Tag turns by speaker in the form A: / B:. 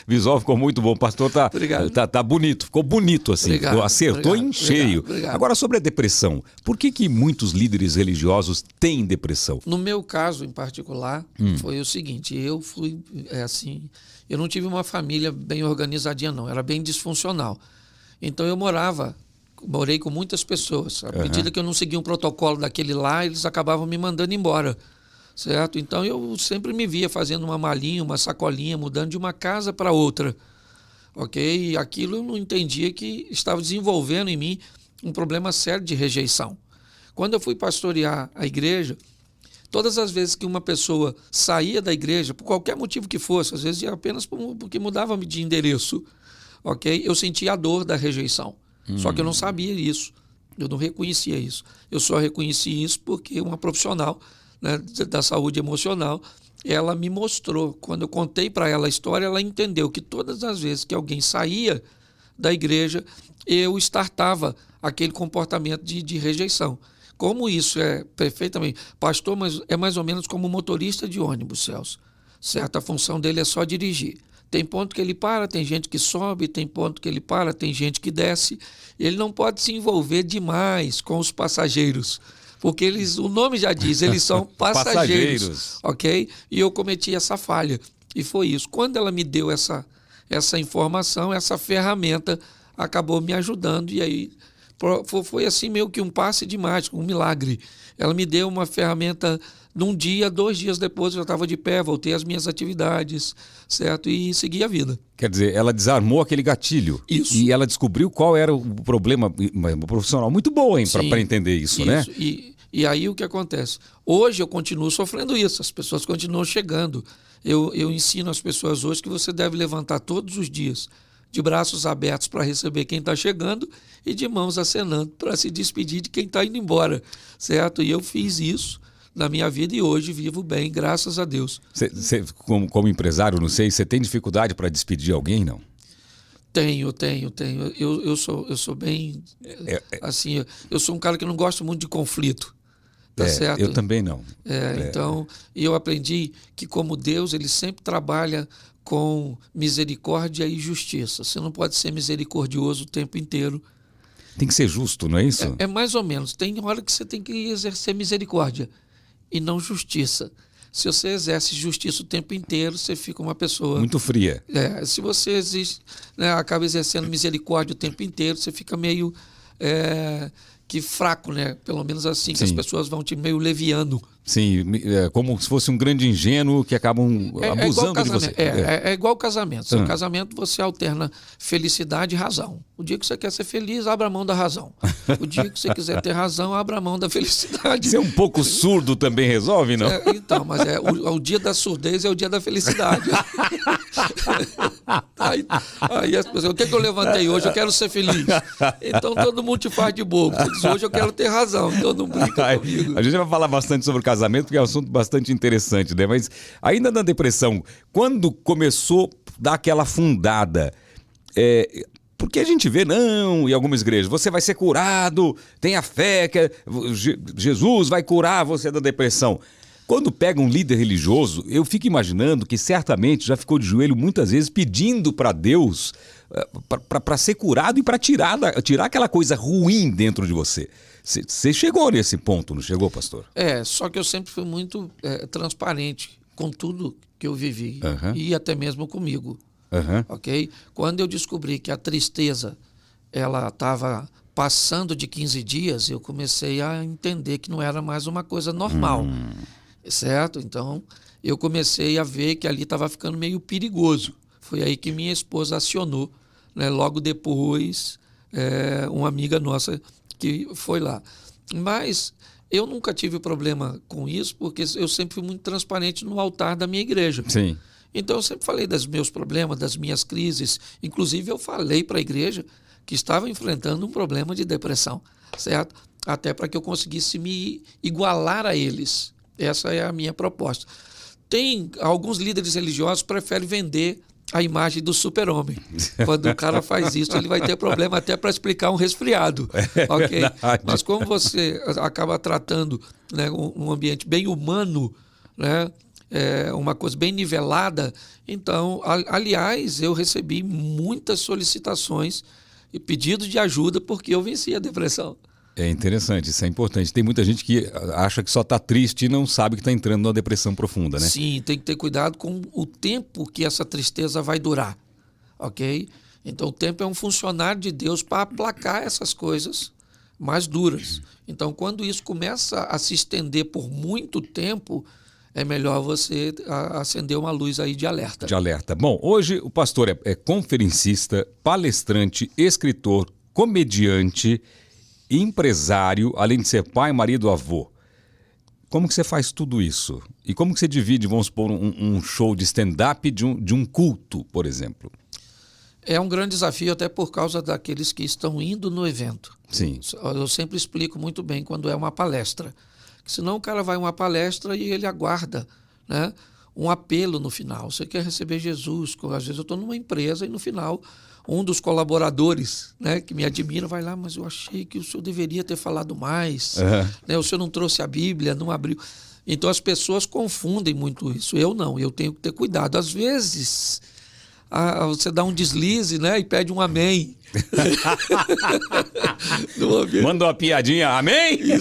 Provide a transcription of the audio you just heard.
A: visual ficou muito bom. O pastor tá bonito, ficou bonito assim.
B: Obrigado,
A: Acertou
B: obrigado,
A: em cheio.
B: obrigado.
A: Agora, sobre a depressão. Por que muitos líderes religiosos têm depressão?
B: No meu caso em particular, foi o seguinte, eu fui assim, eu não tive uma família bem organizadinha não, era bem disfuncional. Então eu morei com muitas pessoas. À medida que eu não seguia um protocolo daquele lá, eles acabavam me mandando embora, certo? Então eu sempre me via fazendo uma malinha, uma sacolinha, mudando de uma casa para outra, ok? E aquilo eu não entendia que estava desenvolvendo em mim um problema sério de rejeição. Quando eu fui pastorear a igreja, todas as vezes que uma pessoa saía da igreja, por qualquer motivo que fosse, às vezes apenas porque mudava de endereço, ok? Eu sentia a dor da rejeição. Só que eu não sabia isso, eu não reconhecia isso. Eu só reconheci isso porque uma profissional, né, da saúde emocional, ela me mostrou. Quando eu contei para ela a história, ela entendeu que todas as vezes que alguém saía da igreja, eu startava aquele comportamento de rejeição. Como isso é perfeitamente... Pastor, mas é mais ou menos como motorista de ônibus, Celso. Certo? A função dele é só dirigir. Tem ponto que ele para, tem gente que sobe, tem ponto que ele para, tem gente que desce. Ele não pode se envolver demais com os passageiros, porque eles, o nome já diz, eles são passageiros, ok? E eu cometi essa falha, e foi isso. Quando ela me deu essa informação, essa ferramenta, acabou me ajudando, e aí foi assim meio que um passe de mágica, um milagre. Ela me deu uma ferramenta num dia, 2 dias depois eu já estava de pé, voltei às minhas atividades, certo? E segui a vida.
A: Quer dizer, ela desarmou aquele gatilho.
B: Isso.
A: E ela descobriu qual era o problema. Uma profissional muito boa, hein, para entender isso, né?
B: E aí o que acontece? Hoje eu continuo sofrendo isso, as pessoas continuam chegando. Eu ensino as pessoas hoje que você deve levantar todos os dias de braços abertos para receber quem está chegando e de mãos acenando para se despedir de quem está indo embora, certo? E eu fiz isso na minha vida e hoje vivo bem, graças a Deus.
A: Você, como empresário, não sei, você tem dificuldade para despedir alguém, não?
B: Tenho. Eu sou bem... assim, eu sou um cara que não gosto muito de conflito. Tá certo?
A: Eu também não.
B: Então, eu aprendi que como Deus, ele sempre trabalha com misericórdia e justiça. Você não pode ser misericordioso o tempo inteiro.
A: Tem que ser justo, não é isso?
B: É mais ou menos. Tem hora que você tem que exercer misericórdia e não justiça. Se você exerce justiça o tempo inteiro, você fica uma pessoa...
A: muito fria.
B: Se você acaba exercendo misericórdia o tempo inteiro, você fica meio... que fraco, né? Pelo menos assim, que as pessoas vão te meio leviano.
A: Sim, como se fosse um grande ingênuo que acabam abusando de você.
B: É igual casamento. Seu casamento você alterna felicidade e razão. O dia que você quer ser feliz, abra a mão da razão. O dia que você quiser ter razão, abra a mão da felicidade.
A: Ser um pouco surdo também resolve, não?
B: Então, mas o dia da surdez é o dia da felicidade. Aí as pessoas, o que eu levantei hoje? Eu quero ser feliz. Então todo mundo te faz de bobo. Você diz, hoje eu quero ter razão, então não brinca comigo.
A: A gente vai falar bastante sobre casamento, porque é um assunto bastante interessante, né? Mas ainda na depressão, quando começou a dar aquela afundada, porque a gente vê, em algumas igrejas, você vai ser curado, tenha fé, que Jesus vai curar você da depressão. Quando pega um líder religioso, eu fico imaginando que certamente já ficou de joelho muitas vezes pedindo para Deus para ser curado e para tirar aquela coisa ruim dentro de você. Você chegou nesse ponto, não chegou, pastor?
B: Só que eu sempre fui muito transparente com tudo que eu vivi e até mesmo comigo. Ok? Quando eu descobri que a tristeza ela estava passando de 15 dias, eu comecei a entender que não era mais uma coisa normal. Certo? Então, eu comecei a ver que ali estava ficando meio perigoso. Foi aí que minha esposa acionou, né? Logo depois, uma amiga nossa que foi lá. Mas eu nunca tive problema com isso, porque eu sempre fui muito transparente no altar da minha igreja.
A: Sim.
B: Então, eu sempre falei dos meus problemas, das minhas crises. Inclusive, eu falei para a igreja que estava enfrentando um problema de depressão, certo? Até para que eu conseguisse me igualar a eles. Essa é a minha proposta. Tem alguns líderes religiosos que preferem vender a imagem do super-homem. Quando o cara faz isso, ele vai ter problema até para explicar um resfriado. Ok? Mas como você acaba tratando, né, um ambiente bem humano, né, uma coisa bem nivelada. Então, aliás, eu recebi muitas solicitações e pedidos de ajuda porque eu venci a depressão.
A: É interessante, isso é importante. Tem muita gente que acha que só está triste e não sabe que está entrando numa depressão profunda, né?
B: Sim, tem que ter cuidado com o tempo que essa tristeza vai durar, ok? Então, o tempo é um funcionário de Deus para aplacar essas coisas mais duras. Então, quando isso começa a se estender por muito tempo, é melhor você acender uma luz aí de alerta.
A: De alerta. Bom, hoje o pastor é conferencista, palestrante, escritor, comediante, empresário, além de ser pai, marido, avô. Como que você faz tudo isso? E como que você divide, vamos supor, um show de stand-up de um culto, por exemplo?
B: É um grande desafio até por causa daqueles que estão indo no evento.
A: Sim.
B: Eu sempre explico muito bem quando é uma palestra. Senão o cara vai a uma palestra e ele aguarda, né, um apelo no final. Você quer receber Jesus? Às vezes eu estou numa empresa e no final um dos colaboradores, né, que me admira vai lá, mas eu achei que o senhor deveria ter falado mais. Né, o senhor não trouxe a Bíblia, não abriu. Então as pessoas confundem muito isso. Eu não, eu tenho que ter cuidado. Às vezes você dá um deslize, né, e pede um amém.
A: Manda uma piadinha, amém?